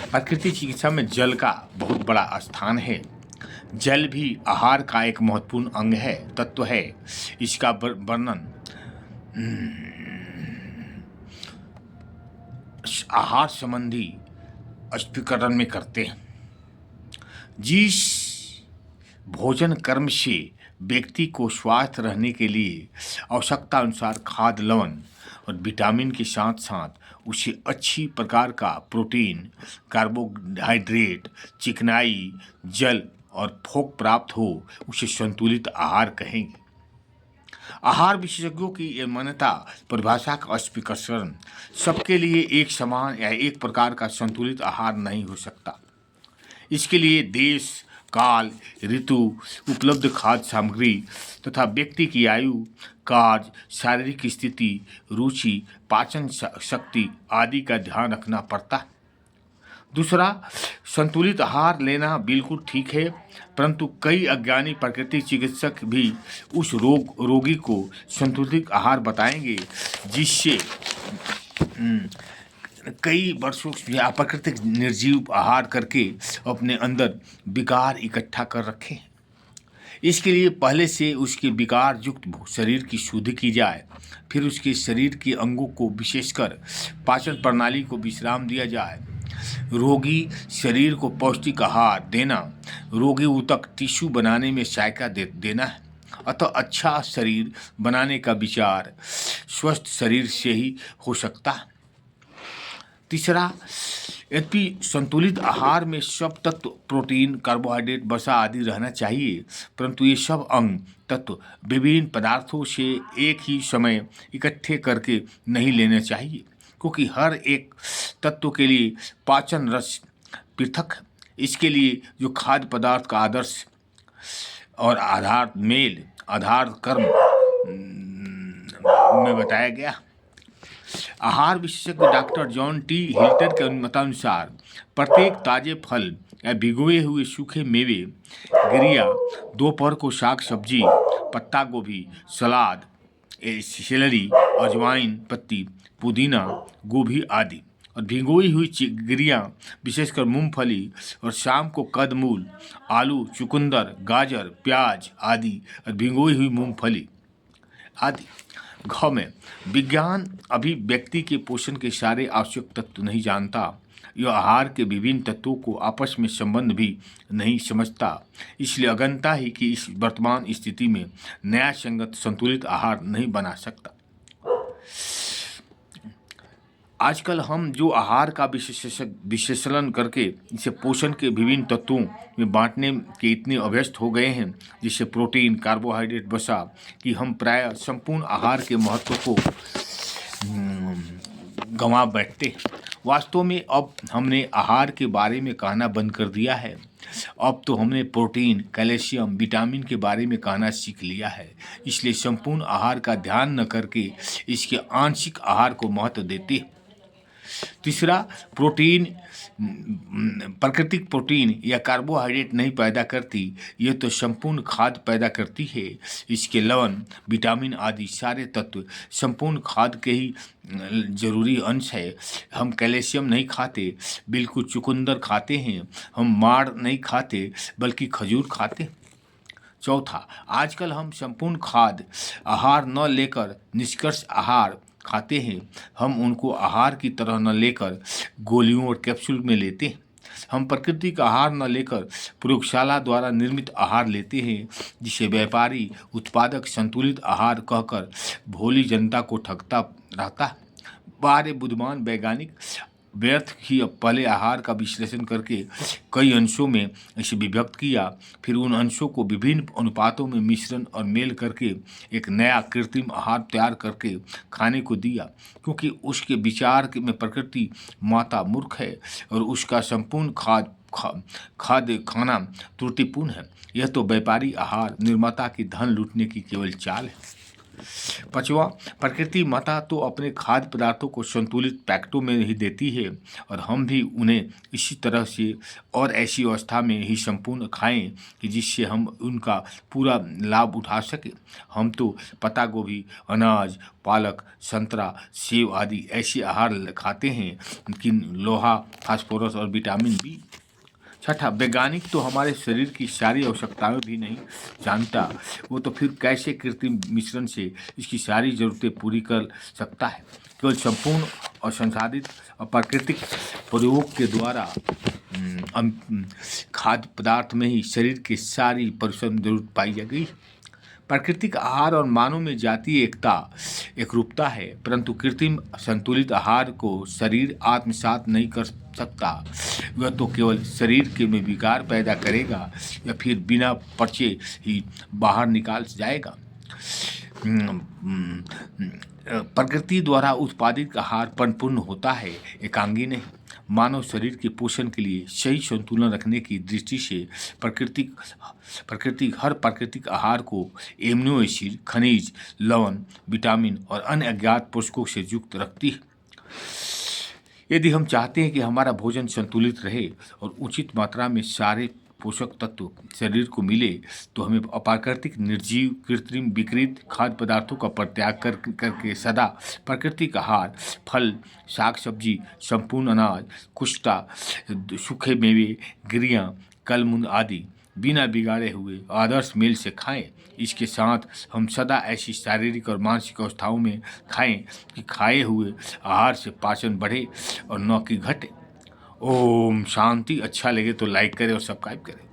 प्रकृति चिकित्सा में जल का बहुत बड़ा स्थान है। जल भी आहार का एक महत्वपूर्ण अंग है, तत्व है। इसका वर्णन आहार संबंधी स्पष्टीकरण में करते हैं। जिस भोजन कर्म से व्यक्ति को स्वस्थ रहने के लिए आवश्यकता अनुसार खाद्य, लवण और विटामिन के साथ साथ उसे अच्छी प्रकार का प्रोटीन, कार्बोहाइड्रेट, चिकनाई, जल और फोक प्राप्त हो, उसे संतुलित आहार कहेंगे। आहार विशेषज्ञों की यह मान्यता परिभाषा का स्पष्टीकरण सबके लिए एक समान या एक प्रकार का संतुलित आहार नहीं हो सकता। इसके लिए देश, काल, ऋतु, उपलब्ध खाद्य सामग्री तथा व्यक्ति की आयु, कार्य, शारीरिक स्थिति, रुचि, पाचन शक्ति आदि का ध्यान रखना पड़ता है। दूसरा, संतुलित आहार लेना बिल्कुल ठीक है, परंतु कई अज्ञानी प्राकृतिक चिकित्सक भी उस रोगी को संतुलित आहार बताएंगे जिससे कई वर्षों से अप्राकृतिक निर्जीव आहार करके अपने अंदर विकार इकट्ठा कर रखे। इसके लिए पहले से उसके विकार युक्त शरीर की शुद्धि की जाए, फिर उसके शरीर के अंगों को विशेषकर पाचन प्रणाली को विश्राम दिया जाए। रोगी शरीर को पौष्टिक आहार देना रोगी ऊतक टिश्यू बनाने में सहायता देना है। अतः अच्छा शरीर बनाने का विचार स्वस्थ शरीर से ही हो सकता है। तीसरा, यद्यपि संतुलित आहार में सब तत्व प्रोटीन, कार्बोहाइड्रेट, वसा आदि रहना चाहिए, परंतु ये सब अंग तत्व विभिन्न पदार्थों से एक ही समय इकट्ठे करके नहीं लेने चाहिए, क्योंकि हर एक तत्व के लिए पाचन रस पृथक है। इसके लिए जो खाद्य पदार्थ का आदर्श और आधार कर्म में बताया गया। आहार विशेषज्ञ डॉक्टर जॉन टी हिल्टर के मतानुसार प्रत्येक ताजे फल या भिगोए हुए सूखे मेवे, गिरिया, दोपहर को साग सब्जी, पत्ता गोभी, सलाद, सेलरी, अजवाइन पत्ती, पुदीना, गोभी आदि, और भिगोई हुई गिरियाँ विशेषकर मूंगफली, और शाम को कंदमूल, आलू, चुकंदर, गाजर, प्याज आदि, और भिगोई हुई मूंगफली आदि। घ में विज्ञान अभी व्यक्ति के पोषण के सारे आवश्यक तत्व नहीं जानता। यह आहार के विभिन्न तत्वों को आपस में संबंध भी नहीं समझता। इसलिए अगनता ही कि इस वर्तमान स्थिति में न्याय संगत संतुलित आहार नहीं बना सकता। आजकल हम जो आहार का विश्लेषण करके इसे पोषण के विभिन्न तत्वों में बांटने के इतने अभ्यस्त हो गए हैं, जिससे प्रोटीन, कार्बोहाइड्रेट, वसा, कि हम प्रायः संपूर्ण आहार के महत्व को गंवा बैठते हैं। वास्तव में अब हमने आहार के बारे में कहना बंद कर दिया है। अब तो हमने प्रोटीन, कैल्शियम, विटामिन के बारे में कहना सीख लिया है। इसलिए संपूर्ण आहार का ध्यान न करके इसके आंशिक आहार को महत्व देते हैं। तीसरा, प्रोटीन प्राकृतिक प्रोटीन या कार्बोहाइड्रेट नहीं पैदा करती, यह तो संपूर्ण खाद्य पैदा करती है। इसके लवण, विटामिन आदि सारे तत्व संपूर्ण खाद्य के ही जरूरी अंश है। हम कैल्शियम नहीं खाते, बिल्कुल चुकंदर खाते हैं। हम माड़ नहीं खाते, बल्कि खजूर खाते हैं। चौथा, आजकल हम संपूर्ण खाद्य आहार न लेकर निष्कर्ष आहार खाते हैं। हम उनको आहार की तरह न लेकर गोलियों और कैप्सूल में लेते हैं। हम प्रकृति का आहार न लेकर प्रयोगशाला द्वारा निर्मित आहार लेते हैं, जिसे व्यापारी उत्पादक संतुलित आहार कहकर भोली जनता को ठगता रहता है। बारे बुद्धिमान वैज्ञानिक व्यर्थ ही पहले आहार का विश्लेषण करके कई अंशों में इसे विभक्त किया, फिर उन अंशों को विभिन्न अनुपातों में मिश्रण और मेल करके एक नया कृत्रिम आहार तैयार करके खाने को दिया, क्योंकि उसके विचार में प्रकृति माता मूर्ख है और उसका संपूर्ण खाद्य खाना त्रुटिपूर्ण है। यह तो व्यापारी आहार निर्माता की धन लूटने की केवल चाल है। पांचवा, प्रकृति माता तो अपने खाद्य पदार्थों को संतुलित पैकेटों में ही देती है और हम भी उन्हें इसी तरह से और ऐसी अवस्था में ही संपूर्ण खाएं कि जिससे हम उनका पूरा लाभ उठा सकें। हम तो पत्ता गोभी, अनाज, पालक, संतरा, सेब आदि ऐसे आहार खाते हैं कि लोहा, फास्फोरस और विटामिन बी। छठा, वैज्ञानिक तो हमारे शरीर की सारी आवश्यकताएं भी नहीं जानता, वो तो फिर कैसे कृत्रिम मिश्रण से इसकी सारी ज़रूरतें पूरी कर सकता है। केवल संपूर्ण और संसाधित और प्राकृतिक प्रयोग के द्वारा खाद्य पदार्थ में ही शरीर की सारी परिश्रम जरूरत पाई जा गई। प्राकृतिक आहार और मानव में जातीय एकरूपता है, परंतु कृत्रिम संतुलित आहार को शरीर आत्मसात नहीं कर सकता। वह तो केवल शरीर के में विकार पैदा करेगा या फिर बिना पर्चे ही बाहर निकाल जाएगा। प्रकृति द्वारा उत्पादित आहार परिपूर्ण होता है, एकांगी नहीं। मानव शरीर के पोषण के लिए सही संतुलन रखने की दृष्टि से हर प्राकृतिक आहार को एमिनो एसिड, खनिज, लवण, विटामिन और अन्य अज्ञात पोषकों से युक्त रखती है। यदि हम चाहते हैं कि हमारा भोजन संतुलित रहे और उचित मात्रा में सारे पोषक तत्व शरीर को मिले, तो हमें अप्राकृतिक, निर्जीव, कृत्रिम, विकृत खाद्य पदार्थों का परित्याग करके सदा प्राकृतिक आहार, फल, साग सब्जी, संपूर्ण अनाज, कुष्टा, सूखे मेवे, गिरियाँ, कलमुन आदि बिना बिगाड़े हुए आदर्श मेल से खाएं। इसके साथ हम सदा ऐसी शारीरिक और मानसिक अवस्थाओं में खाएं कि खाए हुए आहार से पाचन बढ़े और न कि घटे। ओम शांति। अच्छा लगे तो लाइक करें और सब्सक्राइब करें।